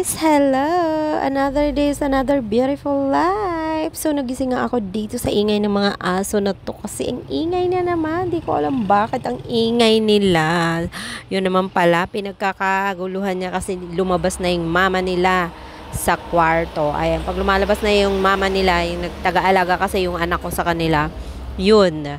guys! Hello! Another day is another beautiful life. So, nagising nga ako dito sa ingay ng mga aso na to kasi ang ingay na naman. Di ko alam bakit ang ingay nila. Yun naman pala, pinagkakaguluhan niya kasi lumabas na yung mama nila sa kwarto. Ayan, pag lumalabas na yung mama nila, yung nagtaga-alaga kasi yung anak ko sa kanila, yun,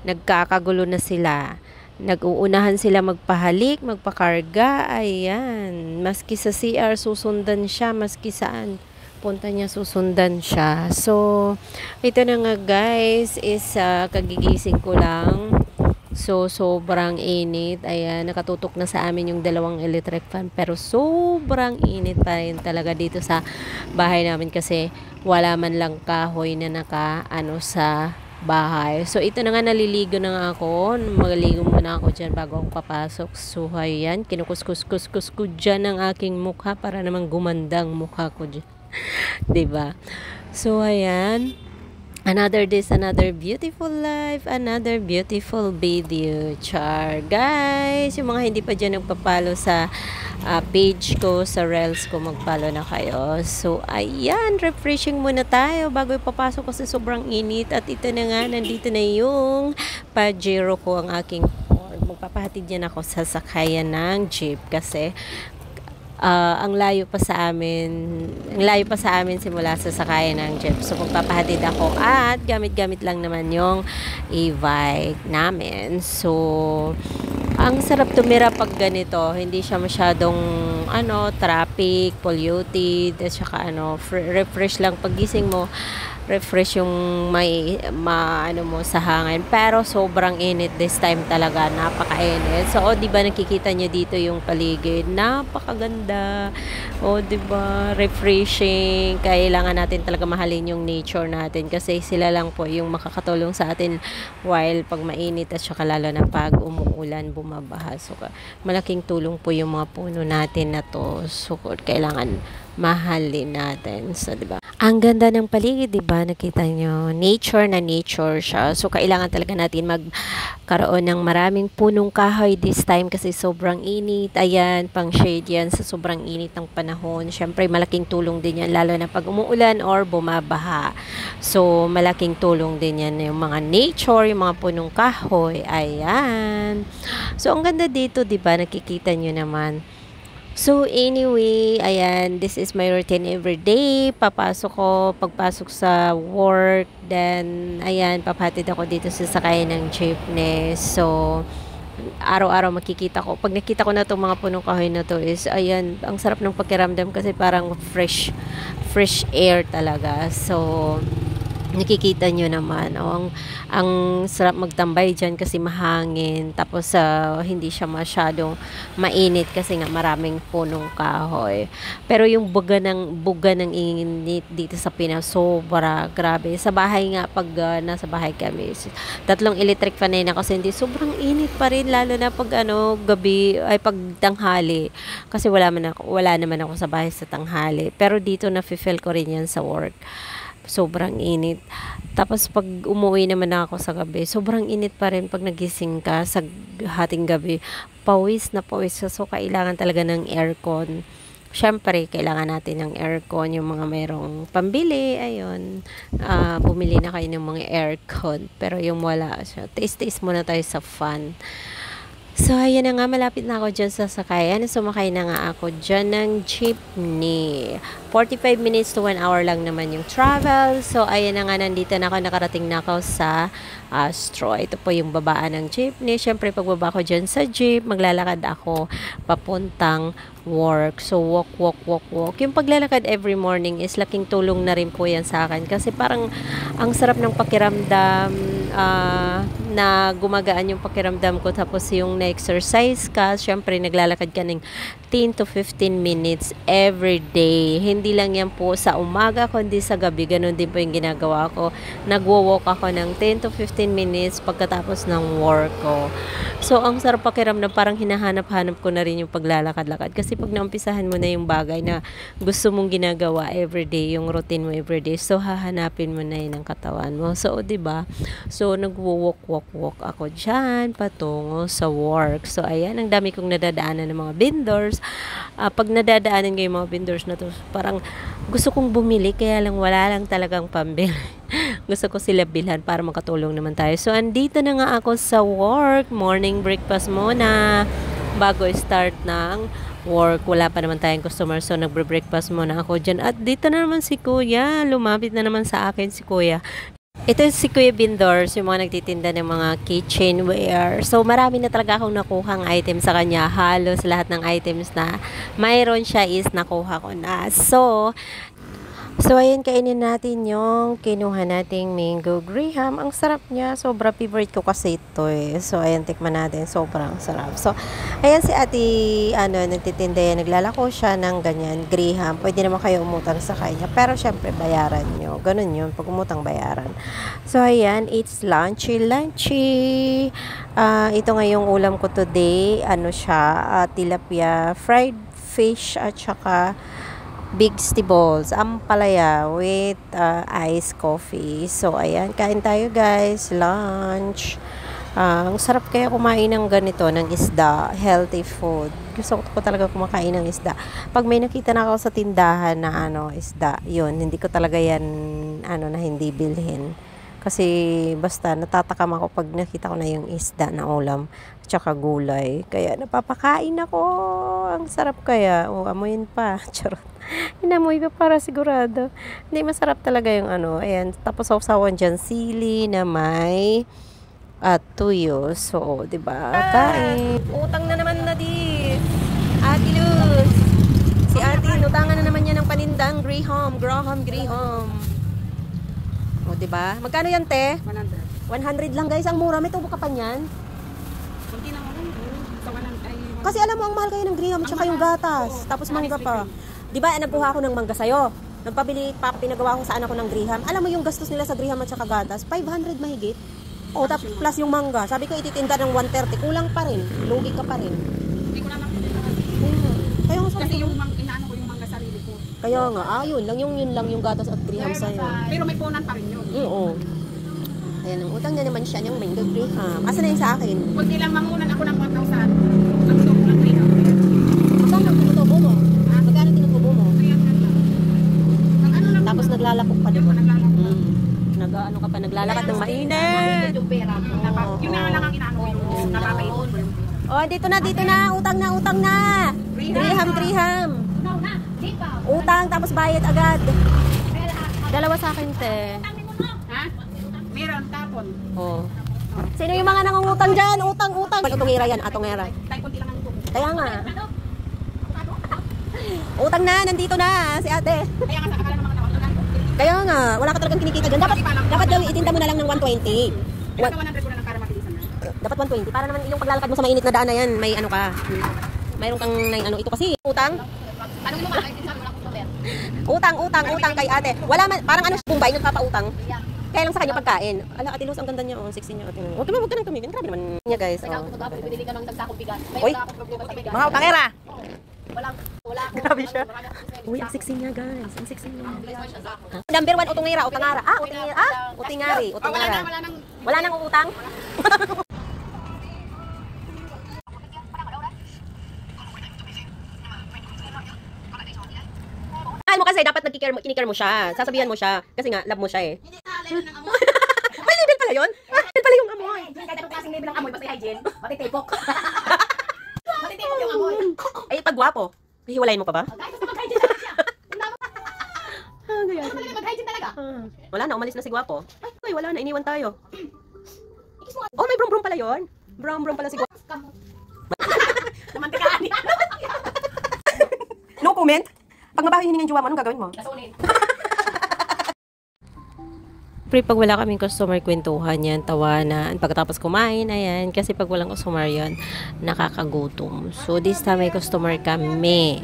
nagkakagulo na sila. Nag-uunahan sila magpahalik, magpakarga. Ayan. Maski sa CR, susundan siya. Maski saan punta niya, susundan siya. So, ito na nga guys, is kagigising ko lang. So, sobrang init. Ayan, nakatutok na sa amin yung dalawang electric fan. Pero sobrang init pa rin talaga dito sa bahay namin kasi wala man lang kahoy na sa bahay. So, ito na nga, naliligo na nga ako. Magaligo muna ako dyan bago ako papasok. So, ayan, kinukuskus-kuskus ko dyan ang aking mukha para naman gumanda ang mukha ko dyan. Diba? So, ayan. Another day, another beautiful life, another beautiful video. Char. Guys, yung mga hindi pa dyan nagpapalo sa page ko, sa reels ko, magpalo na kayo. So, ayan, refreshing muna tayo bago ipapasok kasi sobrang init. At ito na nga, nandito na yung Pajero ko, ang aking Ford. Magpapahatid yan ako sa sakayan ng jeep kasi ang layo pa sa amin simula sa sakayan ng jeep. So magpapahatid ako at gamit-gamit lang naman yung e-bike namin. So ang sarap tumira pag ganito, hindi siya masyadong traffic, polluted, at saka refresh lang paggising mo, refresh yung mo sa hangin. Pero sobrang init this time talaga, napakainit. So, di ba nakikita niyo dito yung paligid, napakaganda. Di ba, refreshing. Kailangan natin talaga mahalin yung nature natin kasi sila lang po yung makakatulong sa atin while pag mainit at saka lalo na pag umuulan, bumabaha. So, malaking tulong po yung mga puno natin na to. So, kailangan mahalin natin. So, di ba? Ang ganda ng paligid, di ba? Nakita nyo, nature na nature siya. So, kailangan talaga natin magkaroon ng maraming punong kahoy this time kasi sobrang init. Ayan, pang shade yan sa sobrang init ng panahon. Siyempre, malaking tulong din yan, lalo na pag umuulan or bumabaha. So, malaking tulong din yan yung mga nature, yung mga punong kahoy. Ayan. So, ang ganda dito, di ba? Nakikita nyo naman. So, anyway, ayan, this is my routine every day. Pagpasok sa work, then, ayan, papatid ako dito sa sakayan ng jeepney. So, araw-araw makikita ko. Pag nakita ko na itong mga punong kahoy na to is, ayan, ang sarap ng pakiramdam kasi parang fresh air talaga. So, nakikita nyo naman, ang sarap magtambay dyan kasi mahangin, tapos hindi siya masyadong mainit kasi nga maraming punong kahoy. Pero yung buga ng init dito sa Pinas, sobra, grabe. Sa bahay nga, pag nasa bahay kami, 3 electric fan na kasi hindi, sobrang init pa rin, lalo na pag gabi, ay pag tanghali, kasi wala naman ako sa bahay sa tanghali. Pero dito na-feel ko rin yan sa work. Sobrang init. Tapos pag umuwi naman ako sa gabi, sobrang init pa rin pag nagising ka sa hating gabi. Pawis na pawis. So, kailangan talaga ng aircon. Siyempre, kailangan natin ng aircon. Yung mga mayroong pambili, ayun. Bumili na kayo ng mga aircon. Pero yung wala, taste muna tayo sa fan. So, ayan na nga, malapit na ako dyan sa sakayan. Sumakay na nga ako dyan ng jeepney. 45 minutes to 1 hour lang naman yung travel. So, ayan na nga, nandito na ako, nakarating na ako sa Astro. Ito po yung babaan ng jeepney. Siyempre, pagbaba ko dyan sa jeep, maglalakad ako papuntang work. So, walk. Yung paglalakad every morning is laking tulong na rin po yan sa akin. Kasi parang ang sarap ng pakiramdam, na gumagaan yung pakiramdam ko, tapos yung na-exercise ka, syempre naglalakad ka ng 10 to 15 minutes every day. Hindi lang yan po sa umaga, kundi sa gabi. Ganun din po yung ginagawa ko. Nagwo-walk ako ng 10 to 15 minutes pagkatapos ng work ko. So, ang sarap pakiramdam, parang hinahanap-hanap ko na rin yung paglalakad-lakad. Kasi pag naumpisahan mo na yung bagay na gusto mong ginagawa everyday, yung routine mo everyday, so hahanapin mo na yun ang katawan mo. So, 'di ba? So, nagwo-walk walk ako dyan patungo sa work. So, ayan, ang dami kong nadadaanan ng mga vendors. Pag nadadaanan ko yung mga vendors na to, parang gusto kong bumili, kaya lang wala lang talagang pambili. Gusto ko sila bilhan para makatulong naman tayo. So, andito na nga ako sa work. Morning breakfast muna. Bago start ng work, wala pa naman tayong customer. So, nagbre-breakfast muna ako dyan. At dito na naman si Kuya. Lumapit na naman sa akin si Kuya. Ito si Kuya Vendors, yung mga nagtitinda ng mga kitchenware. So, marami na talaga akong nakuhang item sa kanya. Halos lahat ng items na mayroon siya is nakuha ko na. So, ayan, kainin natin yung kinuha nating mango graham. Ang sarap niya. Sobra favorite ko kasi ito eh. So, ayan, tikman natin. Sobrang sarap. So, ayan si ate, nagtitinda yan. Naglalako siya ng ganyan, graham. Pwede naman kayo umutang sa kanya. Pero, syempre, bayaran nyo. Ganun yun. Pag umutang, bayaran. So, ayan, it's lunchy. Ito nga yung ulam ko today. Tilapia, fried fish, at saka vegetables, ampalaya with iced coffee. So, ayan, kain tayo guys, lunch. Ang sarap kaya kumain ng ganito, ng isda, healthy food. Gusto ko talaga kumakain ng isda. Pag may nakita na ako sa tindahan na isda, yun, hindi ko talaga yan, na hindi bilhin. Kasi basta natatakam ako pag nakita ko na yung isda na ulam at saka gulay. Kaya napapakain ako. Ang sarap kaya. Amoyin pa. Charot. Inamoy pa para sigurado. Hindi, masarap talaga yung Ayan. Tapos sausawan dyan sili na may tuyo. So, diba? Kain. Utang na naman na di. Ate Luz. Si Ate, utangan na naman niya ng panindang Graham. O, diba? Magkano yan, te? 100. 100 lang, guys. Ang mura. May tubo ka pa niyan. Kunti lang ako. Sa 100. Kasi alam mo, ang mahal kayo ng graham at saka yung gatas. Tapos mangga pa. Diba, nagkuha ako ng mangga sa'yo. Pinagawa ko sa anak ko ng graham. Alam mo yung gastos nila sa graham at saka gatas? 500 mahigit. O, tapos plus yung mangga. Sabi ko, ititinda ng 130. Kulang pa rin. Lugi ka pa rin. Hindi ko naman. Kaya nga Kasi yung inaano ko yung mangga sarili ko. Kaya nga, yun lang yung gatas at graham sa'yo. Pero may punan pa rin yun. Oo. Ayan, ang utang na naman siya ng mango graham. Asa na yun sa akin? Kunti lang mangunan ako ng 1,000. Ang gusto ko ng graham. Magkano tinutubo mo? Magkano tinutubo mo? 300 lang. Tapos naglalakok pa, diba? Nag-ano ka pa, naglalakad ng mainit. Yung pera. Yun na lang ang inaano ko yung napapaipon ko yung. Oh, dito na. Utang na. Graham. Utang, tapos bayad agad. Dalawa sa akin, te. Ha? Meron, tapon. Oh. Sino yung mga nangungutang dyan? Utang. Atongera yan, atongera. Tayo kunti lang ang tubo. Kaya nga. Utang na, nandito na si ate. Kaya nga sa akala ng mga tao. Kaya nga, wala ka talagang kinikita dyan. Dapat daw itinda mo na lang ng 120. Pero sa 100 ko na lang para mabilisan na. Dapat 120. Para naman yung paglalakad mo sa mainit na daan na yan, may ka. Mayroon kang ito kasi. Utang. Anong mo makakaitin sa wala kong sober? Utang kay ate. Wala man, parang Bombay, nagpapautang. Kaya lang sa kanya pagkain. Ala, Ate Luz, ang ganda niya. 16 niya. Huwag ka nang tumigil. Grabe naman niya, guys. Bibili ka ng dagsakong bigas. Uy, problema sa bigas. mga utangera. Wala. Grabe siya. Uy, ang 16 niya, guys. Ang 16 niya. Number 1, utangera. Utingari. Wala nang utang. Mahal mo kasi, dapat kinikare mo siya. Sasabihan mo siya. Kasi nga, love mo siya eh. May level pala yun? Level pala yung amoy. Kahit anong klaseng level ng amoy, basta hygiene, matitipok. Matitipok yung amoy. Ay, pag gwapo. Hihiwalayin mo pa ba? Kahit basta mag-hygiene talaga siya. Mag-hygiene talaga. Wala na, umalis na si gwapo. Ay, wala na, iniwan tayo. Oh, may brum-brum pala yun. Brum-brum pala si gwapo. Namantikaan niya. No comment? Pag mabaho yung hininga yung jowa mo, anong gagawin mo? Nasunin. Pre, pag wala kaming customer, kwentuhan yan, tawanan. Pagkatapos kumain, ayan. Kasi pag walang customer yan, nakakagutom. So, this time may customer kami.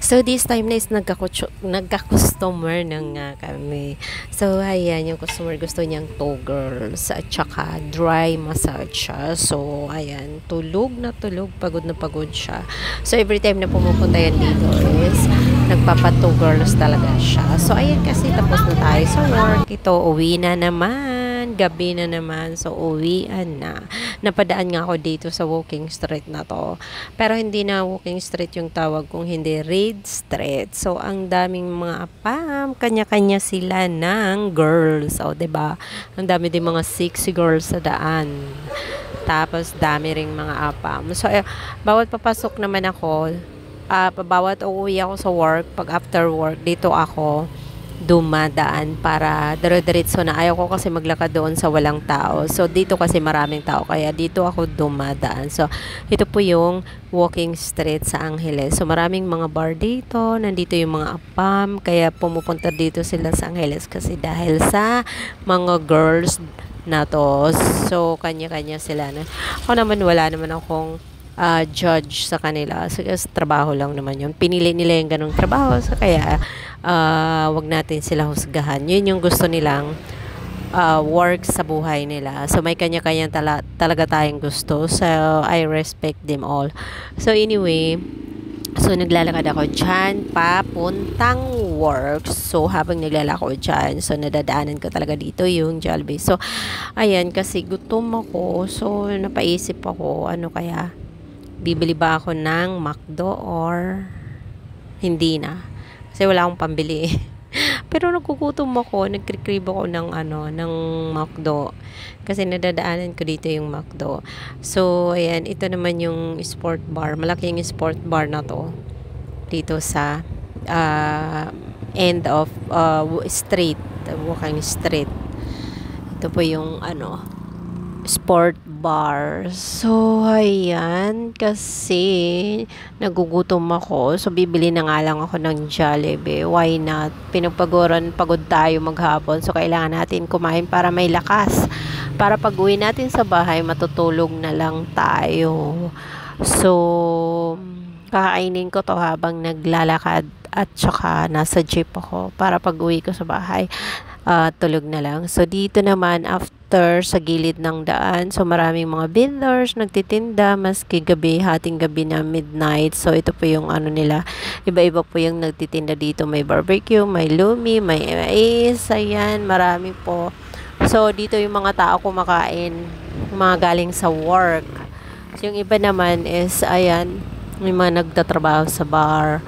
So, this time na is nagka-customer na nga kami. So, ayan, yung customer gusto niyang 2 girls at saka dry massage siya. So, ayan, tulog na tulog, pagod na pagod siya. So, every time na pumupunta yan dito is nagpapa-2 girls talaga siya. So, ayan kasi tapos na tayo sa work. Ito, uwi na naman. gabi na naman. So, uwian na. Napadaan nga ako dito sa walking street na to. Pero hindi na walking street yung tawag kung hindi Reed Street. So, ang daming mga apam. Kanya-kanya sila ng girls. O, diba? Ang dami din mga sexy girls sa daan. Tapos, dami ring mga apam. So, bawat papasok naman ako, bawat uuwi ako sa work, pag after work, dito ako dumadaan para dire-diretso na. Ayaw ko kasi maglakad doon sa walang tao. So, dito kasi maraming tao. Kaya dito ako dumadaan. So, ito po yung walking street sa Angeles. So, maraming mga bar dito. Nandito yung mga apam. Kaya pumupunta dito sila sa Angeles kasi dahil sa mga girls na to. So, kanya-kanya sila. Ako naman, wala naman akong judge sa kanila. So, trabaho lang naman yun. Pinili nila yung ganong trabaho. So, kaya, wag natin sila husgahan. Yun yung gusto nilang work sa buhay nila. So, may kanya-kanya talaga tayong gusto. So, I respect them all. So, anyway, so, naglalakad ako dyan, papuntang work. So, habang naglalakad ako dyan, so, nadadaanan ko talaga dito yung Jollibee. So, ayan, kasi gutom ako. So, napaisip ako, ano kaya, bibili ba ako ng McDo or hindi na? Kasi wala akong pambili. Pero nagugutom ako, nagkrikrib ako ng McDo. Kasi nadadaanan ko dito yung McDo. So, ayan, ito naman yung sport bar. Malaking sport bar na to. Dito sa end of street, walking street. Ito po yung sport bar. So, ayan, kasi nagugutom ako. So, bibili na nga lang ako ng Jollibee. Why not? Pagod tayo maghapon. So, kailangan natin kumain para may lakas. Para pag uwi natin sa bahay, matutulog na lang tayo. So, kakainin ko to habang naglalakad at saka nasa jeep ako para pag uwi ko sa bahay, tulog na lang. So, dito naman, after sa gilid ng daan, so maraming mga vendors nagtitinda maski gabi, hating gabi na midnight. So, ito po yung nila. Iba-iba po yung nagtitinda dito. May barbecue, may lumi, may mais, ayan, marami po. So, dito yung mga tao kumakain, mga galing sa work. So, yung iba naman is, ayan, may mga nagtatrabaho sa bar.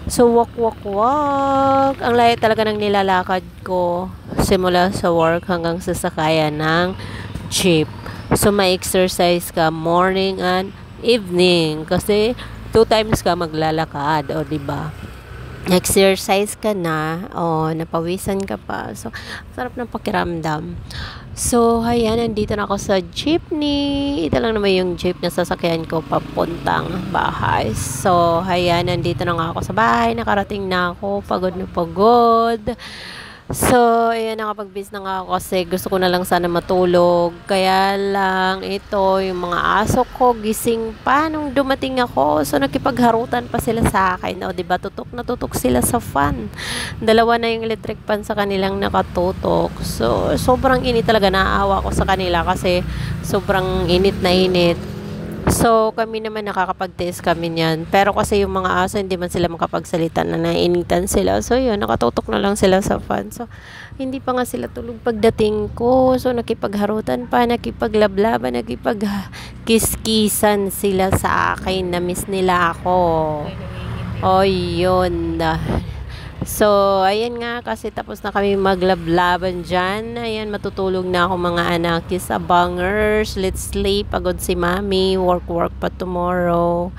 So, walk. Ang layo talaga ng nilalakad ko simula sa work hanggang sa sakayan ng jeep. So, may exercise ka morning and evening kasi 2 times ka maglalakad, o diba? Exercise ka na, napawisan ka pa. So, sarap ng pakiramdam. So, ayan, nandito na ako sa jeepney. Ito lang naman yung jeep na sasakyan ko papuntang bahay. So, ayan, nandito na nga ako sa bahay. Nakarating na ako. Pagod na pagod. So, ayan, nakapag-bis na nga ako kasi gusto ko na lang sana matulog. Kaya lang, ito, yung mga aso ko, gising pa nung dumating ako. So, nakipagharutan pa sila sa akin. O, diba, tutok na tutok sila sa fan. Dalawa na yung electric fan sa kanilang nakatutok. So, sobrang init talaga. Naaawa ko sa kanila kasi sobrang init na init. So, kami naman nakakapag-test kami niyan. Pero kasi yung mga aso, hindi man sila makapagsalita na naiinitan sila. So, yun, nakatutok na lang sila sa fan. So, hindi pa nga sila tulog pagdating ko. So, nakipagharutan pa, nakipaglablaban, nakipagkiskisan sila sa akin. Na-miss nila ako. O, yun. So, ayan nga, kasi tapos na kami maglablaban dyan. Ayan, matutulog na ako mga anak. Kiss abangers. Let's sleep. Pagod si mami. Work pa tomorrow.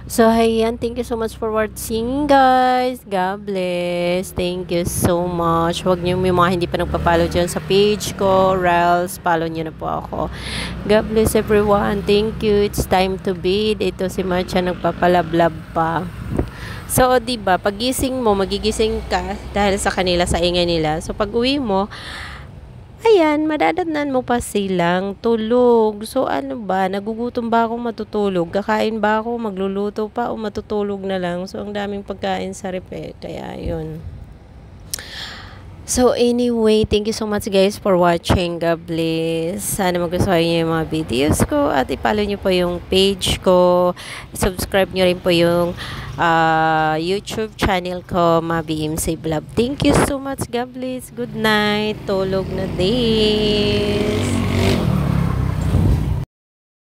So, ayan. Thank you so much for watching, guys. God bless. Thank you so much. Huwag niyo yung mga hindi pa nagpa-follow dyan sa page ko. Rels, follow niyo na po ako. God bless everyone. Thank you. It's time to bed. Ito si Macha nagpapalablab pa. So, diba, pagising mo, magigising ka dahil sa kanila, sa ingay nila. So, pag uwi mo, ayan, madadatnan mo pa silang tulog. So, ano ba, nagugutom ba ako matutulog? Kakain ba ako, magluluto pa o matutulog na lang? So, ang daming pagkain sa rep. Kaya, yun. So anyway, thank you so much guys for watching. God bless. Sana magustuhan niyo yung mga videos ko at i-follow niyo po yung page ko. Subscribe niyo rin po yung YouTube channel ko, MaBMC Vlog. Thank you so much. God bless. Good night. Tulog na days.